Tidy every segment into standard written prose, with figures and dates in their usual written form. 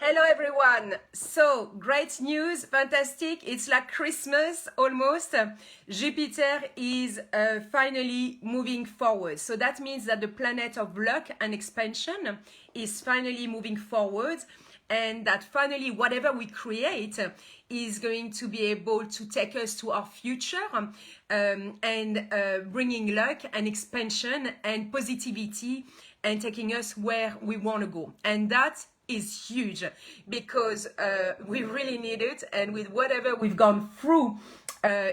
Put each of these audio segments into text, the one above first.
Hello everyone. So great news, fantastic. It's like Christmas almost. Jupiter is finally moving forward. So that means that the planet of luck and expansion is finally moving forward, and that finally whatever we create is going to be able to take us to our future, and bringing luck and expansion and positivity and taking us where we want to go. And that is huge because we really need it, and with whatever we've gone through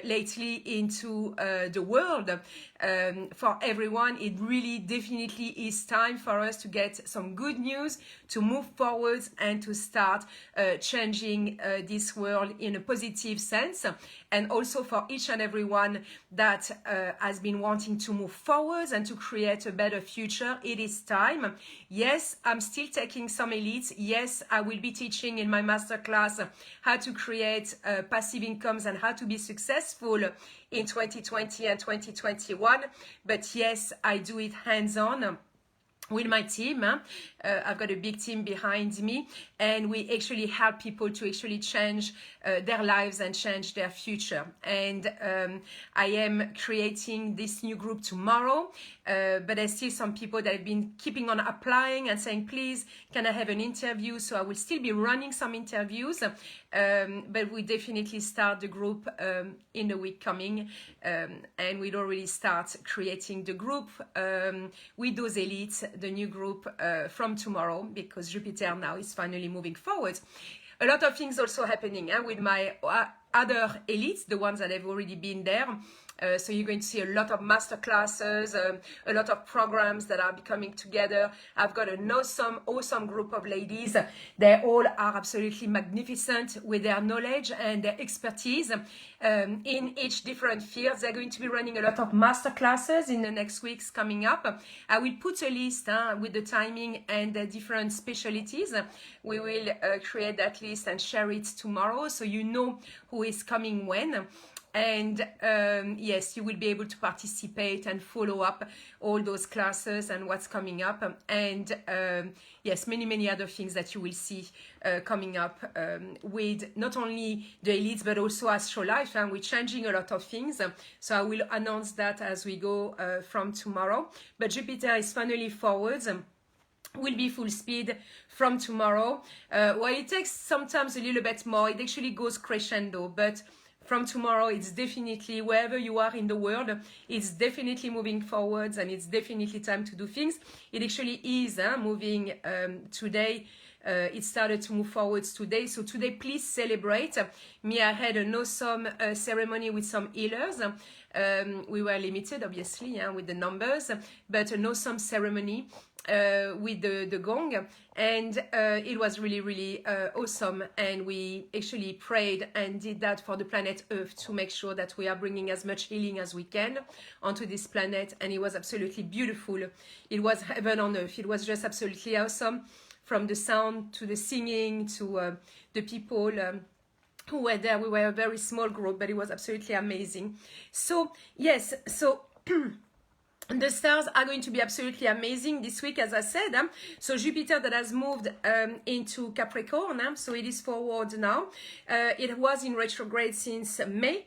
lately into the world, for everyone, it really definitely is time for us to get some good news, to move forward and to start changing this world in a positive sense. And also for each and everyone that has been wanting to move forward and to create a better future, it is time. Yes, I'm still taking some elites. Yes, I will be teaching in my masterclass how to create passive incomes and how to be successful in 2020 and 2021. But yes, I do it hands-on with my team. I've got a big team behind me, and we actually help people to actually change their lives and change their future. And I am creating this new group tomorrow, but there's still some people that have been keeping on applying and saying, please, can I have an interview? So I will still be running some interviews, but we definitely start the group in the week coming, and we'd already start creating the group with those elites, the new group from tomorrow, because Jupiter now is finally moving forward. A lot of things also happening with my other elites, the ones that have already been there. So you're going to see a lot of master classes, a lot of programs that are coming together. I've got an awesome group of ladies. They all are absolutely magnificent with their knowledge and their expertise in each different fields. They're going to be running a lot of master classes in the next weeks coming up. I will put a list with the timing and the different specialties. We will create that list and share it tomorrow, so you know who is coming when. And yes, you will be able to participate and follow up all those classes and what's coming up, and yes, many other things that you will see coming up with not only the elites but also Astrolife, and we're changing a lot of things, so I will announce that as we go from tomorrow. But Jupiter is finally forwards, will be full speed from tomorrow. While it takes sometimes a little bit more, it actually goes crescendo, but from tomorrow, it's definitely, wherever you are in the world, it's definitely moving forwards, and it's definitely time to do things. It actually is moving today. It started to move forwards today. So today, please celebrate. Me, I had an awesome ceremony with some healers. We were limited, obviously, with the numbers, but an awesome ceremony with the gong, and it was really awesome. And we actually prayed and did that for the planet Earth to make sure that we are bringing as much healing as we can onto this planet, and it was absolutely beautiful. It was heaven on earth. It was just absolutely awesome, from the sound to the singing to the people who were there. We were a very small group, but it was absolutely amazing. So yes, so the stars are going to be absolutely amazing this week, as I said. So Jupiter that has moved into Capricorn, so it is forward now. It was in retrograde since May.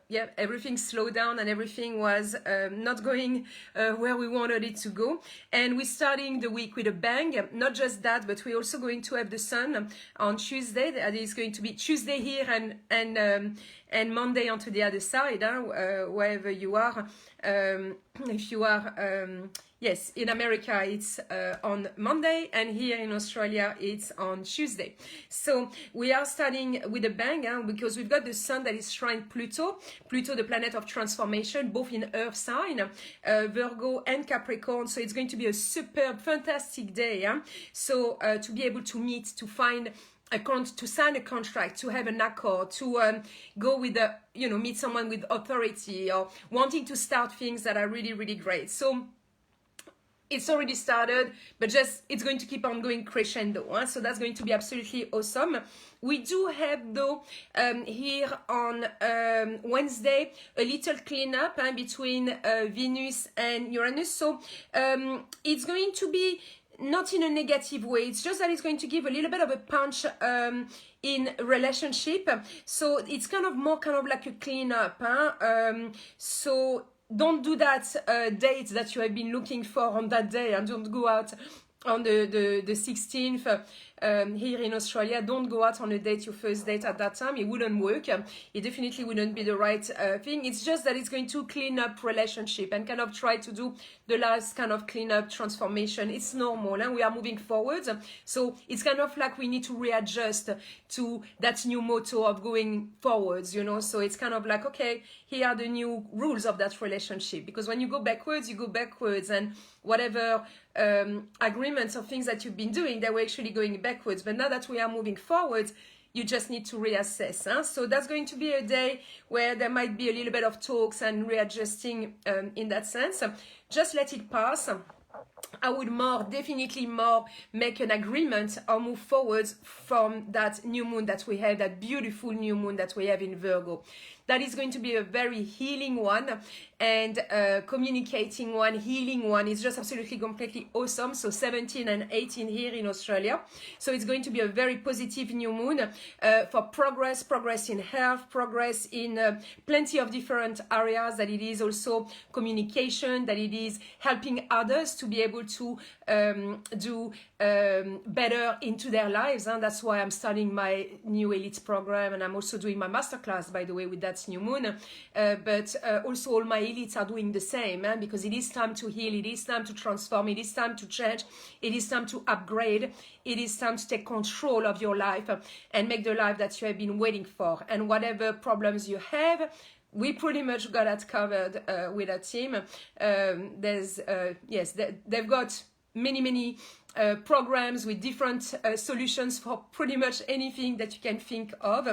Yeah, everything slowed down and everything was not going where we wanted it to go. And we're starting the week with a bang. Not just that, but we're also going to have the sun on Tuesday. That is going to be Tuesday here and Monday onto the other side, wherever you are. If you are, yes, in America, it's on Monday, and here in Australia, it's on Tuesday. So we are starting with a bang, because we've got the sun that is trine Pluto, the planet of transformation, both in Earth sign, Virgo and Capricorn. So it's going to be a superb, fantastic day. So to be able to meet, to find to sign a contract, to have an accord, to go with meet someone with authority, or wanting to start things that are really great. So it's already started, but just it's going to keep on going crescendo. So that's going to be absolutely awesome. We do have, though, here on Wednesday, a little cleanup between Venus and Uranus. So it's going to be not in a negative way. It's just that it's going to give a little bit of a punch in relationship. So it's kind of more kind of like a cleanup. So don't do that date that you have been looking for on that day, and don't go out on the 16th here in Australia. Don't go out on a date, your first date at that time. It wouldn't work. It definitely wouldn't be the right thing. It's just that it's going to clean up relationship and kind of try to do the last kind of clean up transformation. It's normal, and we are moving forward. So it's kind of like we need to readjust to that new motto of going forwards, you know. So it's kind of like, okay, here are the new rules of that relationship. Because when you go backwards, you go backwards, and whatever agreements or things that you've been doing, they were actually going backwards. But now that we are moving forward, you just need to reassess. So that's going to be a day where there might be a little bit of talks and readjusting in that sense. Just let it pass. I would definitely make an agreement or move forward from that new moon that we have, that beautiful new moon that we have in Virgo. That is going to be a very healing one, and communicating one, healing one. Is just absolutely completely awesome. So 17 and 18 here in Australia. So it's going to be a very positive new moon for progress in health, progress in plenty of different areas. That it is also communication, that it is helping others to be able to do better into their lives. And that's why I'm starting my new elite program, and I'm also doing my masterclass, by the way, with that new moon. But also all my elites are doing the same, because it is time to heal, it is time to transform, it is time to change, it is time to upgrade, it is time to take control of your life and make the life that you have been waiting for. And whatever problems you have, we pretty much got that covered with our team. They've got many programs with different solutions for pretty much anything that you can think of.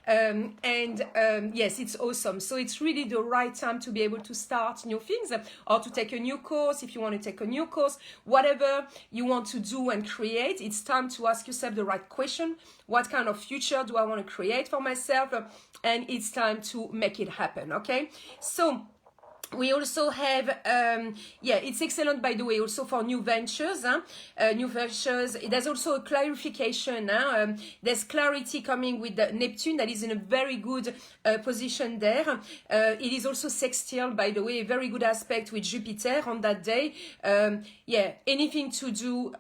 Yes, it's awesome. So it's really the right time to be able to start new things, or to take a new course. If you want to take a new course, whatever you want to do and create, it's time to ask yourself the right question. What kind of future do I want to create for myself? And it's time to make it happen, okay? So we also have, it's excellent, by the way, also for new ventures. New ventures. There's also a clarification. There's clarity coming with the Neptune that is in a very good position there. It is also sextile, by the way, a very good aspect with Jupiter on that day. Anything to do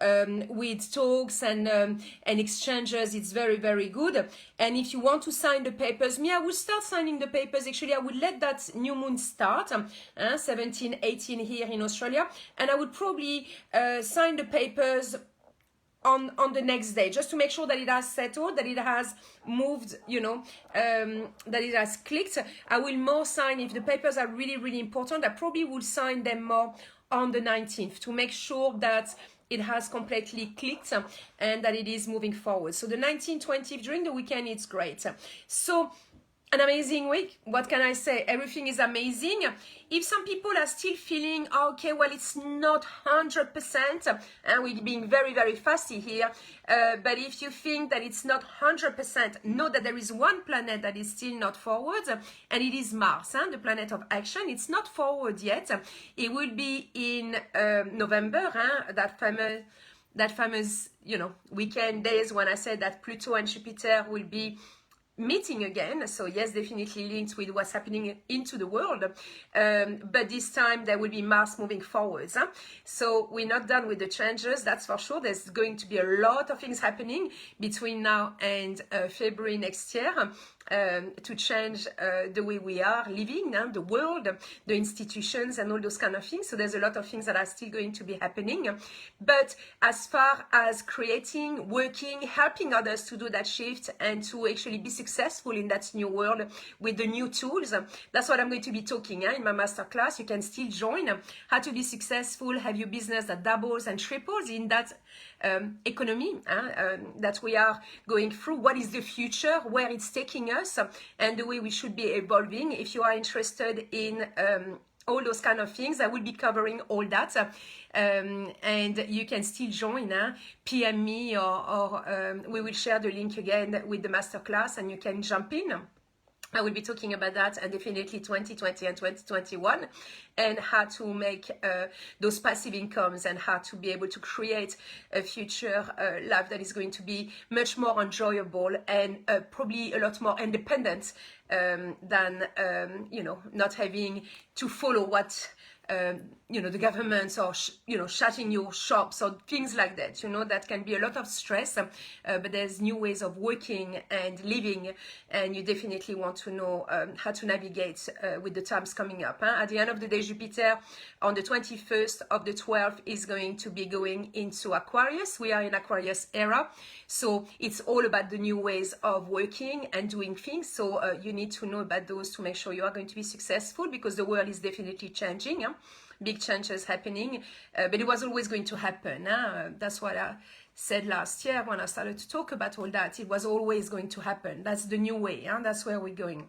with talks and exchanges, it's very, very good. And if you want to sign the papers, I would start signing the papers. Actually, I would let that new moon start. 17, 18 here in Australia, and I would probably sign the papers on the next day, just to make sure that it has settled, that it has moved, that it has clicked. I will more sign if the papers are really, really important. I probably will sign them more on the 19th to make sure that it has completely clicked and that it is moving forward. So the 19th, 20th, during the weekend, it's great. So an amazing week. What can I say? Everything is amazing. If some people are still feeling, okay, well, it's not 100%, and we're being very, very fussy here, but if you think that it's not 100%, know that there is one planet that is still not forward, and it is Mars, the planet of action. It's not forward yet. It will be in November, that famous, weekend days when I said that Pluto and Jupiter will be meeting again. So yes, definitely linked with what's happening into the world, but this time there will be Mars moving forwards. So we're not done with the changes, that's for sure. There's going to be a lot of things happening between now and February next year to change the way we are living, the world, the institutions, and all those kind of things. So there's a lot of things that are still going to be happening. But as far as creating, working, helping others to do that shift and to actually be successful in that new world with the new tools, that's what I'm going to be talking in my masterclass. You can still join. How to be successful, have your business that doubles and triples in that economy that we are going through. What is the future, where it's taking us, and the way we should be evolving. If you are interested in all those kind of things, I will be covering all that, and you can still join. PM me, or we will share the link again with the masterclass, and you can jump in. I will be talking about that, and definitely 2020 and 2021, and how to make those passive incomes and how to be able to create a future life that is going to be much more enjoyable and probably a lot more independent than, you know, not having to follow what you know, the government or, you know, shutting your shops or things like that, you know, that can be a lot of stress, but there's new ways of working and living, and you definitely want to know how to navigate with the times coming up. At the end of the day, Jupiter on the 21st of the 12th is going to be going into Aquarius. We are in Aquarius era, so it's all about the new ways of working and doing things. So you need to know about those to make sure you are going to be successful, because the world is definitely changing. Big changes happening, but it was always going to happen. That's what I said last year when I started to talk about all that. It was always going to happen. That's the new way. That's where we're going.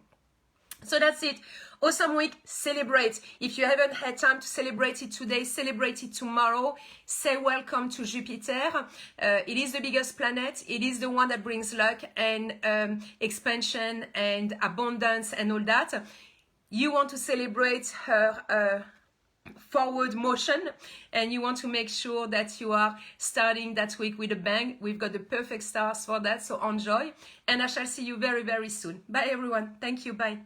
So that's it. Awesome week. Celebrate. If you haven't had time to celebrate it today, celebrate it tomorrow. Say welcome to Jupiter. It is the biggest planet. It is the one that brings luck and expansion and abundance and all that. You want to celebrate her forward motion, and you want to make sure that you are starting that week with a bang. We've got the perfect stars for that, so enjoy, and I shall see you very, very soon. Bye everyone. Thank you. Bye.